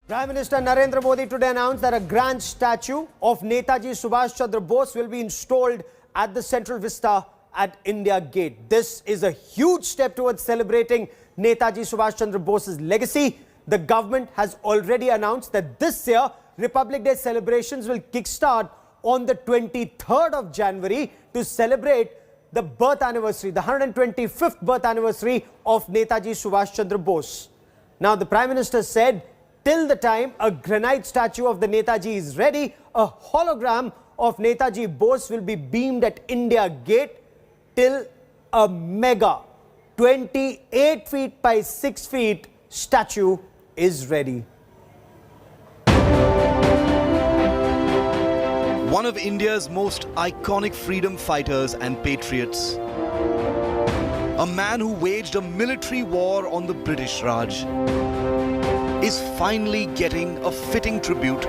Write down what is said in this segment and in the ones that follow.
Prime Minister Narendra Modi today announced that a grand statue of Netaji Subhash Chandra Bose will be installed at the Central Vista at India Gate. This is a huge step towards celebrating Netaji Subhash Chandra Bose's legacy. The government has already announced that this year, Republic Day celebrations will kickstart on the 23rd of January to celebrate the birth anniversary, the 125th birth anniversary of Netaji Subhash Chandra Bose. Now, the Prime Minister said, till the time a granite statue of the Netaji is ready, a hologram of Netaji Bose will be beamed at India Gate till a mega 28 feet by 6 feet statue is ready. One of India's most iconic freedom fighters and patriots. A man who waged a military war on the British Raj is finally getting a fitting tribute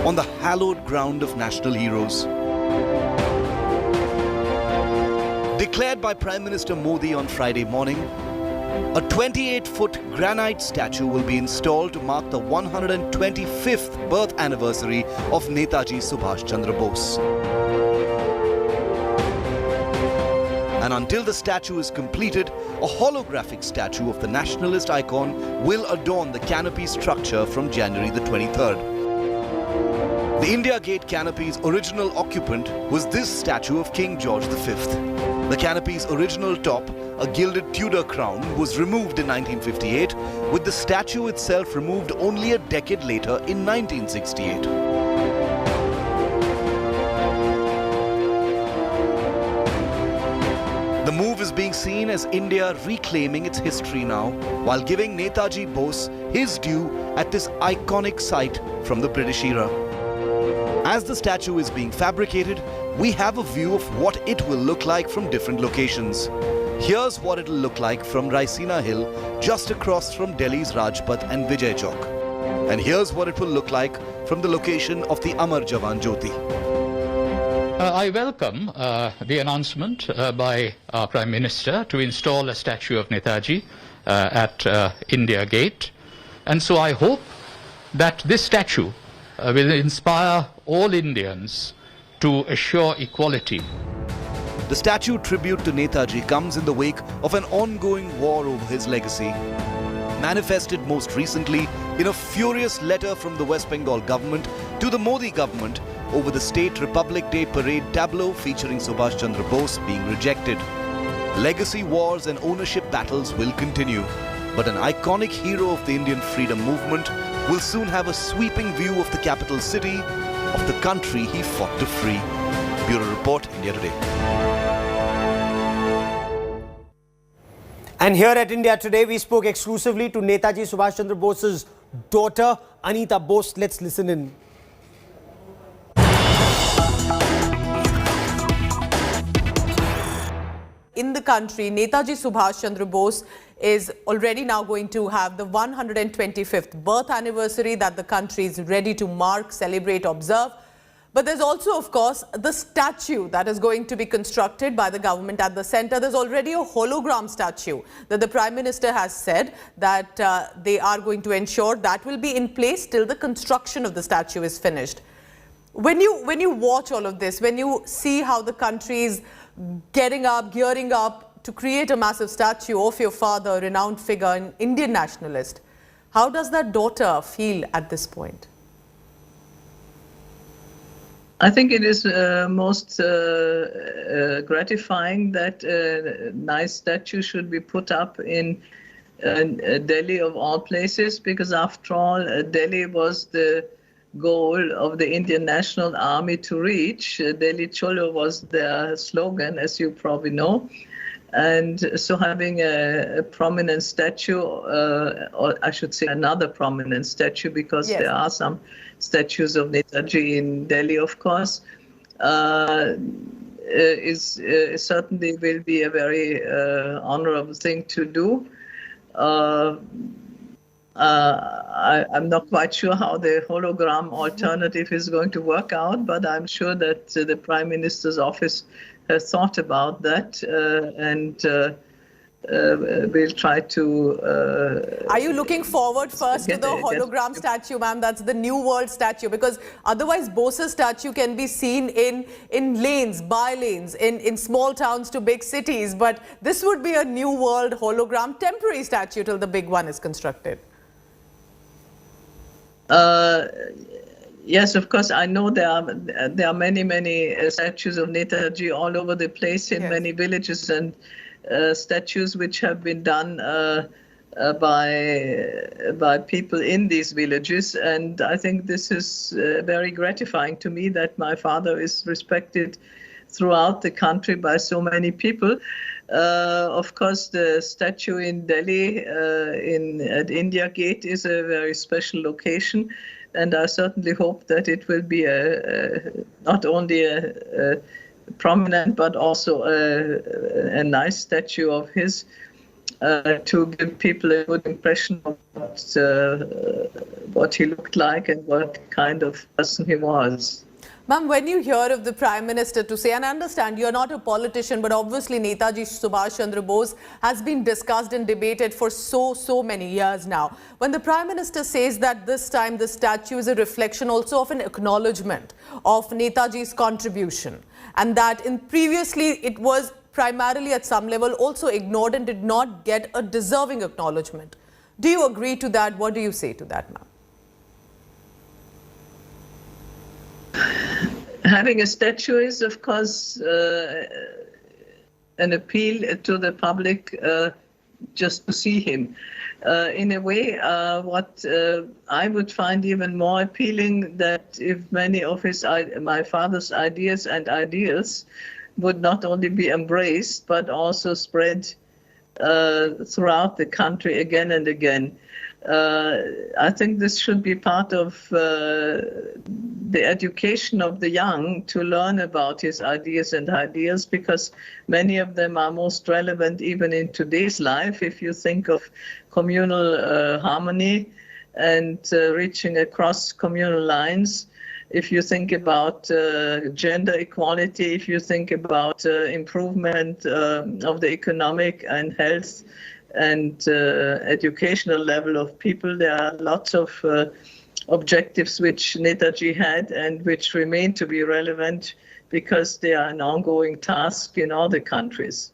on the hallowed ground of national heroes. Declared by Prime Minister Modi on Friday morning, a 28-foot granite statue will be installed to mark the 125th birth anniversary of Netaji Subhash Chandra Bose. And until the statue is completed, a holographic statue of the nationalist icon will adorn the canopy structure from January the 23rd. The India Gate canopy's original occupant was this statue of King George V. The canopy's original top, a gilded Tudor crown, was removed in 1958, with the statue itself removed only a decade later in 1968. The move is being seen as India reclaiming its history now, while giving Netaji Bose his due at this iconic site from the British era. As the statue is being fabricated, we have a view of what it will look like from different locations. Here's what it'll look like from Raisina Hill, just across from Delhi's Rajpath and Vijay Chowk. And here's what it will look like from the location of the Amar Jawan Jyoti. I welcome the announcement by our Prime Minister to install a statue of Netaji at India Gate. And so I hope that this statue will inspire all Indians to assure equality. The statue tribute to Netaji comes in the wake of an ongoing war over his legacy, manifested most recently in a furious letter from the West Bengal government to the Modi government over the State Republic Day parade tableau featuring Subhash Chandra Bose being rejected. Legacy wars and ownership battles will continue, but an iconic hero of the Indian freedom movement will soon have a sweeping view of the capital city, of the country he fought to free. Bureau Report, India Today. And here at India Today, we spoke exclusively to Netaji Subhash Chandra Bose's daughter, Anita Bose. Let's listen in. In the country, Netaji Subhash Chandra Bose is already now going to have the 125th birth anniversary that the country is ready to mark, celebrate, observe. But there's also, of course, the statue that is going to be constructed by the government at the center. There's already a hologram statue that the Prime Minister has said that they are going to ensure that will be in place till the construction of the statue is finished. When you watch all of this, when you see how the country is getting up, gearing up to create a massive statue of your father, a renowned figure, an Indian nationalist, how does that daughter feel at this point? I think it is most gratifying that a nice statue should be put up in Delhi of all places, because after all, Delhi was the goal of the Indian National Army to reach. Delhi Cholo was their slogan, as you probably know. And so having a prominent statue, or I should say another prominent statue, because yes, there are some statues of Netaji in Delhi, of course, certainly will be a very honorable thing to do. I'm not quite sure how the hologram alternative is going to work out, but I'm sure that the Prime Minister's office has thought about that, and we'll try to... Are you looking forward first to the hologram statue, ma'am? That's the New World statue, because otherwise Bose's statue can be seen in lanes, by lanes, in small towns to big cities. But this would be a New World hologram temporary statue till the big one is constructed. Yes, of course. I know there are many statues of Netaji all over the place in many villages, and statues which have been done by people in these villages. And I think this is very gratifying to me that my father is respected throughout the country by so many people. Of course, the statue in Delhi at India Gate is a very special location, and I certainly hope that it will be not only a prominent but also a nice statue of his to give people a good impression of what he looked like and what kind of person he was. Ma'am, when you hear of the Prime Minister to say, and I understand you're not a politician, but obviously Netaji Subhash Chandra Bose has been discussed and debated for so many years now. When the Prime Minister says that this time the statue is a reflection also of an acknowledgement of Netaji's contribution, and that previously it was primarily at some level also ignored and did not get a deserving acknowledgement. Do you agree to that? What do you say to that, ma'am? Having a statue is, of course, an appeal to the public just to see him. In a way, what I would find even more appealing, that if many of my father's ideas and ideals would not only be embraced, but also spread throughout the country again and again. I think this should be part of the education of the young, to learn about his ideas and ideals, because many of them are most relevant even in today's life. If you think of communal harmony and reaching across communal lines, if you think about gender equality, if you think about improvement of the economic and health and educational level of people, there are lots of objectives which Netaji had and which remain to be relevant, because they are an ongoing task in all the countries.